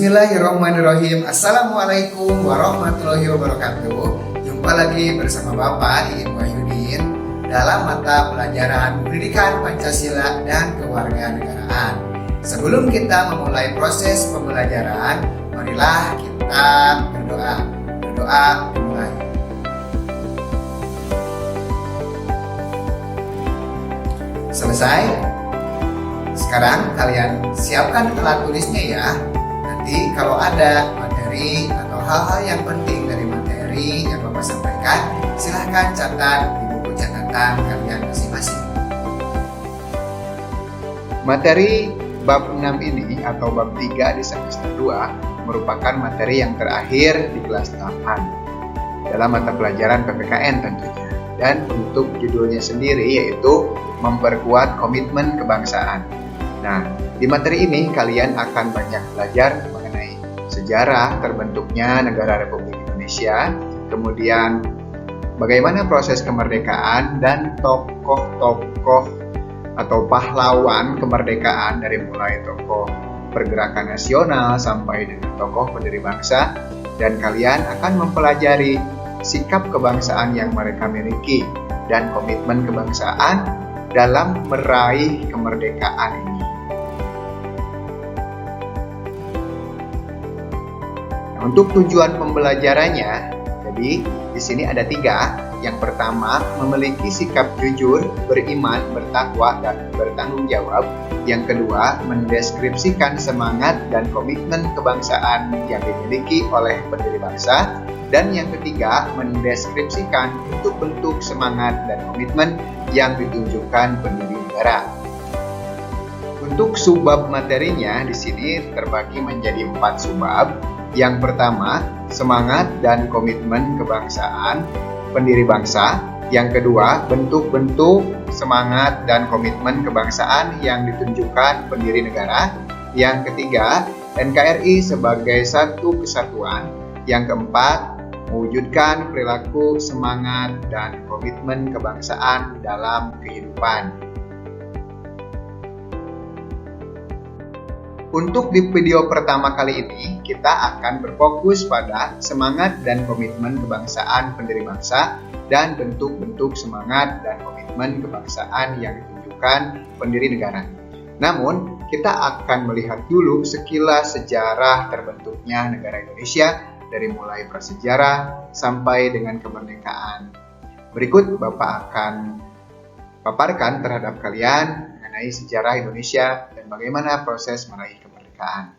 Bismillahirrahmanirrahim. Assalamualaikum warahmatullahi wabarakatuh. Jumpa lagi bersama Bapak Iin Wahyudin dalam mata pelajaran Pendidikan Pancasila dan Kewarganegaraan. Sebelum kita memulai proses pembelajaran, marilah kita berdoa. Berdoa dimulai. Selesai? Sekarang kalian siapkan alat tulisnya ya. Nanti kalau ada materi atau hal-hal yang penting dari materi yang Bapak sampaikan, silahkan catat di buku catatan kalian masing-masing. Materi bab 6 ini atau bab 3 di semester 2 merupakan materi yang terakhir di kelas 8 dalam mata pelajaran PPKN tentunya. Dan untuk judulnya sendiri yaitu memperkuat komitmen kebangsaan. Nah, di materi ini kalian akan banyak belajar mengenai sejarah terbentuknya negara Republik Indonesia, kemudian bagaimana proses kemerdekaan dan tokoh-tokoh atau pahlawan kemerdekaan dari mulai tokoh pergerakan nasional sampai dengan tokoh pendiri bangsa, dan kalian akan mempelajari sikap kebangsaan yang mereka miliki dan komitmen kebangsaan dalam meraih kemerdekaan ini. Untuk tujuan pembelajarannya, jadi di sini ada 3. Yang pertama, memiliki sikap jujur, beriman, bertakwa, dan bertanggung jawab. Yang kedua, mendeskripsikan semangat dan komitmen kebangsaan yang dimiliki oleh pendiri bangsa. Dan yang ketiga, mendeskripsikan bentuk-bentuk semangat dan komitmen yang ditunjukkan pendiri negara. Untuk subbab materinya di sini terbagi menjadi 4 subbab. Yang pertama, semangat dan komitmen kebangsaan pendiri bangsa. Yang kedua, bentuk-bentuk semangat dan komitmen kebangsaan yang ditunjukkan pendiri negara. Yang ketiga, NKRI sebagai satu kesatuan. Yang keempat, mewujudkan perilaku semangat dan komitmen kebangsaan dalam kehidupan. Untuk di video pertama kali ini, kita akan berfokus pada semangat dan komitmen kebangsaan pendiri bangsa dan bentuk-bentuk semangat dan komitmen kebangsaan yang ditunjukkan pendiri negara. Namun, kita akan melihat dulu sekilas sejarah terbentuknya negara Indonesia dari mulai prasejarah sampai dengan kemerdekaan. Berikut Bapak akan paparkan terhadap kalian mengenai sejarah Indonesia dan bagaimana proses meraih kemerdekaan.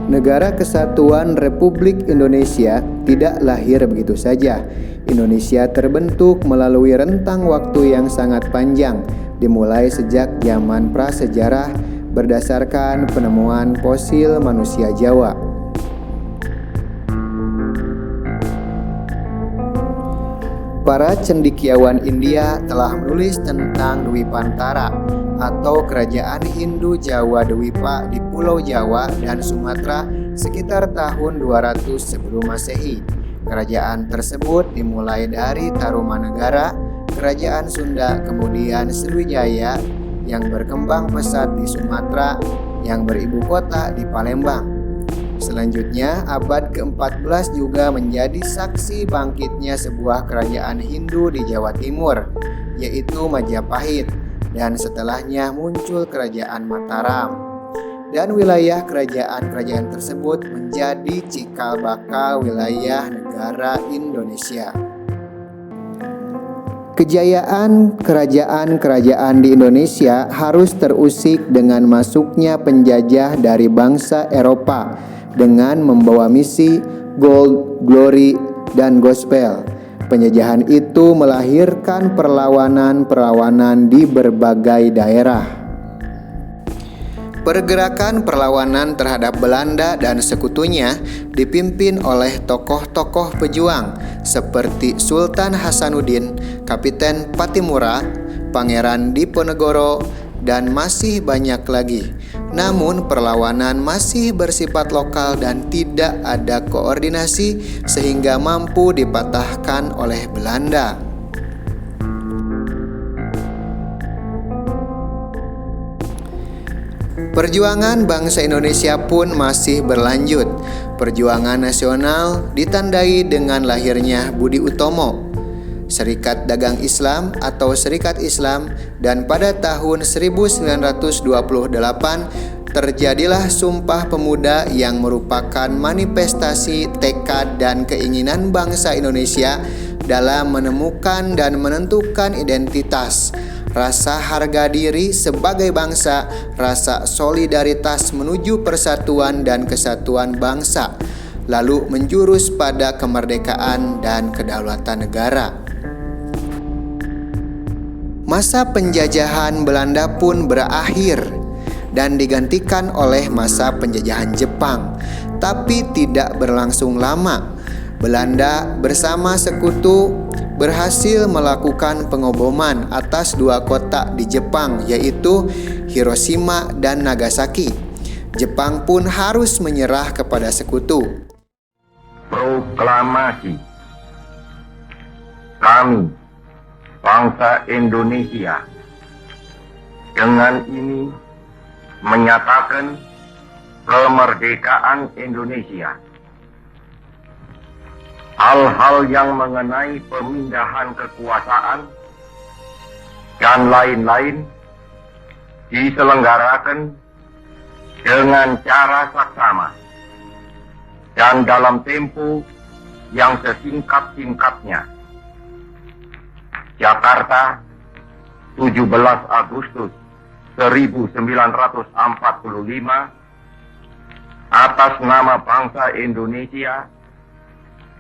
Negara Kesatuan Republik Indonesia tidak lahir begitu saja. Indonesia terbentuk melalui rentang waktu yang sangat panjang, dimulai sejak zaman prasejarah berdasarkan penemuan fosil manusia Jawa. Para cendekiawan India telah menulis tentang Dwipantara atau Kerajaan Hindu Jawa Dwipa di Pulau Jawa dan Sumatera sekitar tahun 200 sebelum Masehi. Kerajaan tersebut dimulai dari Tarumanegara, Kerajaan Sunda, kemudian Sriwijaya yang berkembang pesat di Sumatera yang beribu kota di Palembang. Selanjutnya, abad ke-14 juga menjadi saksi bangkitnya sebuah kerajaan Hindu di Jawa Timur, yaitu Majapahit, dan setelahnya muncul kerajaan Mataram. Dan wilayah kerajaan-kerajaan tersebut menjadi cikal bakal wilayah negara Indonesia. Kejayaan kerajaan-kerajaan di Indonesia harus terusik dengan masuknya penjajah dari bangsa Eropa dengan membawa misi gold, glory, dan gospel. Penjajahan itu melahirkan perlawanan-perlawanan di berbagai daerah. Pergerakan perlawanan terhadap Belanda dan sekutunya dipimpin oleh tokoh-tokoh pejuang seperti Sultan Hasanuddin, Kapiten Patimura, Pangeran Diponegoro, dan masih banyak lagi. Namun perlawanan masih bersifat lokal dan tidak ada koordinasi sehingga mampu dipatahkan oleh Belanda. Perjuangan bangsa Indonesia pun masih berlanjut. Perjuangan nasional ditandai dengan lahirnya Budi Utomo, Serikat Dagang Islam atau Serikat Islam, dan pada tahun 1928 terjadilah Sumpah Pemuda yang merupakan manifestasi tekad dan keinginan bangsa Indonesia dalam menemukan dan menentukan identitas, rasa harga diri sebagai bangsa, rasa solidaritas menuju persatuan dan kesatuan bangsa, lalu menjurus pada kemerdekaan dan kedaulatan negara. Masa penjajahan Belanda pun berakhir dan digantikan oleh masa penjajahan Jepang, tapi tidak berlangsung lama. Belanda bersama sekutu berhasil melakukan pengoboman atas dua kota di Jepang, yaitu Hiroshima dan Nagasaki. Jepang pun harus menyerah kepada sekutu. Proklamasi. Kami, bangsa Indonesia, dengan ini menyatakan kemerdekaan Indonesia. Hal-hal yang mengenai pemindahan kekuasaan dan lain-lain diselenggarakan dengan cara saksama dan dalam tempo yang sesingkat-singkatnya. Jakarta, 17 Agustus 1945, atas nama bangsa Indonesia,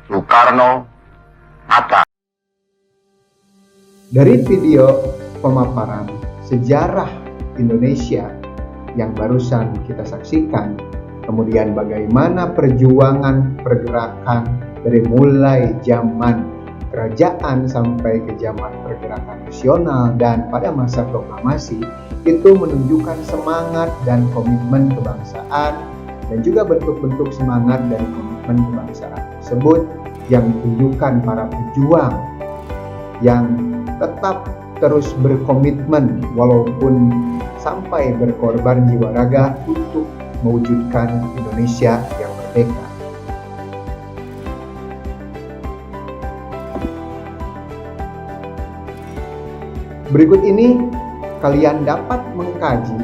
Soekarno, Hatta. Dari video pemaparan sejarah Indonesia yang barusan kita saksikan, kemudian bagaimana perjuangan pergerakan dari mulai zaman kerajaan sampai ke zaman pergerakan nasional dan pada masa proklamasi, itu menunjukkan semangat dan komitmen kebangsaan dan juga bentuk-bentuk semangat dan komitmen kebangsaan tersebut yang ditunjukkan para pejuang yang tetap terus berkomitmen walaupun sampai berkorban jiwa raga untuk mewujudkan Indonesia yang merdeka. Berikut ini kalian dapat mengkaji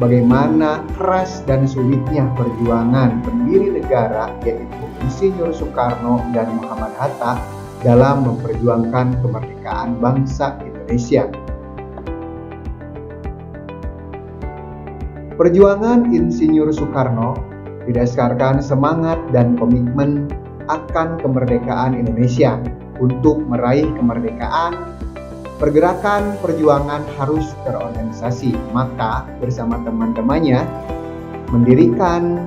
bagaimana keras dan sulitnya perjuangan pendiri negara yaitu Insinyur Soekarno dan Muhammad Hatta dalam memperjuangkan kemerdekaan bangsa Indonesia. Perjuangan Insinyur Soekarno didasarkan semangat dan komitmen akan kemerdekaan Indonesia. Untuk meraih kemerdekaan, pergerakan perjuangan harus terorganisasi, maka bersama teman-temannya mendirikan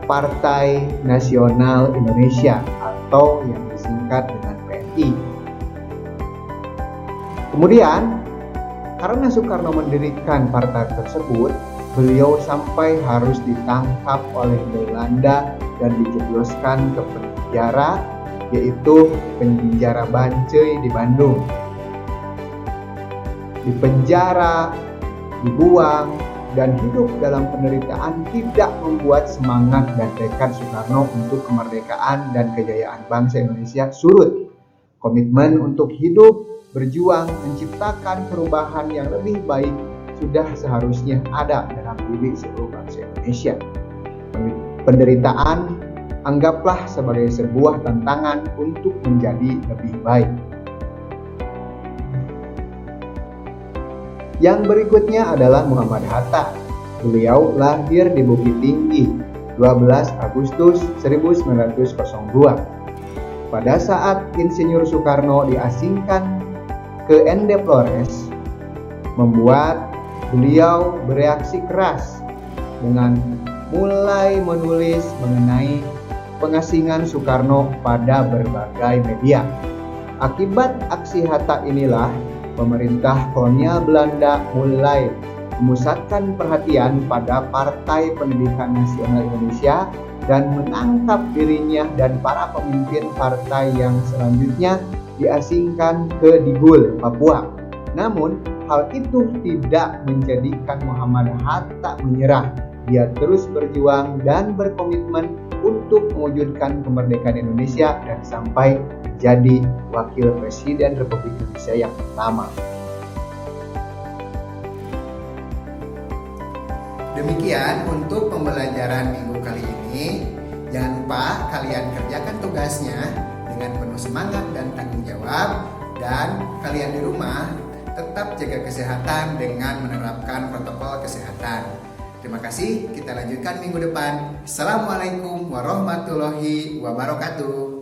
Partai Nasional Indonesia atau yang disingkat dengan PNI. Kemudian, karena Soekarno mendirikan partai tersebut, beliau sampai harus ditangkap oleh Belanda dan dijebloskan ke penjara, yaitu penjara Bancai di Bandung. Di penjara, dibuang, dan hidup dalam penderitaan tidak membuat semangat dan tekad Soekarno untuk kemerdekaan dan kejayaan bangsa Indonesia surut. Komitmen untuk hidup, berjuang, menciptakan perubahan yang lebih baik sudah seharusnya ada dalam diri seluruh bangsa Indonesia. Penderitaan anggaplah sebagai sebuah tantangan untuk menjadi lebih baik. Yang berikutnya adalah Muhammad Hatta. Beliau lahir di Bukit Tinggi 12 Agustus 1902. Pada saat Insinyur Soekarno diasingkan ke Ende Flores, membuat beliau bereaksi keras dengan mulai menulis mengenai pengasingan Soekarno pada berbagai media. Akibat aksi Hatta inilah, pemerintah kolonial Belanda mulai memusatkan perhatian pada Partai Pendidikan Nasional Indonesia dan menangkap dirinya dan para pemimpin partai yang selanjutnya diasingkan ke Digul, Papua. Namun, hal itu tidak menjadikan Muhammad Hatta menyerah. Dia terus berjuang dan berkomitmen untuk mewujudkan kemerdekaan Indonesia dan sampai menjadi Wakil Presiden Republik Indonesia yang pertama. Demikian untuk pembelajaran minggu kali ini. Jangan lupa kalian kerjakan tugasnya dengan penuh semangat dan tanggung jawab, dan kalian di rumah tetap jaga kesehatan dengan menerapkan protokol kesehatan. Terima kasih, kita lanjutkan minggu depan. Assalamualaikum warahmatullahi wabarakatuh.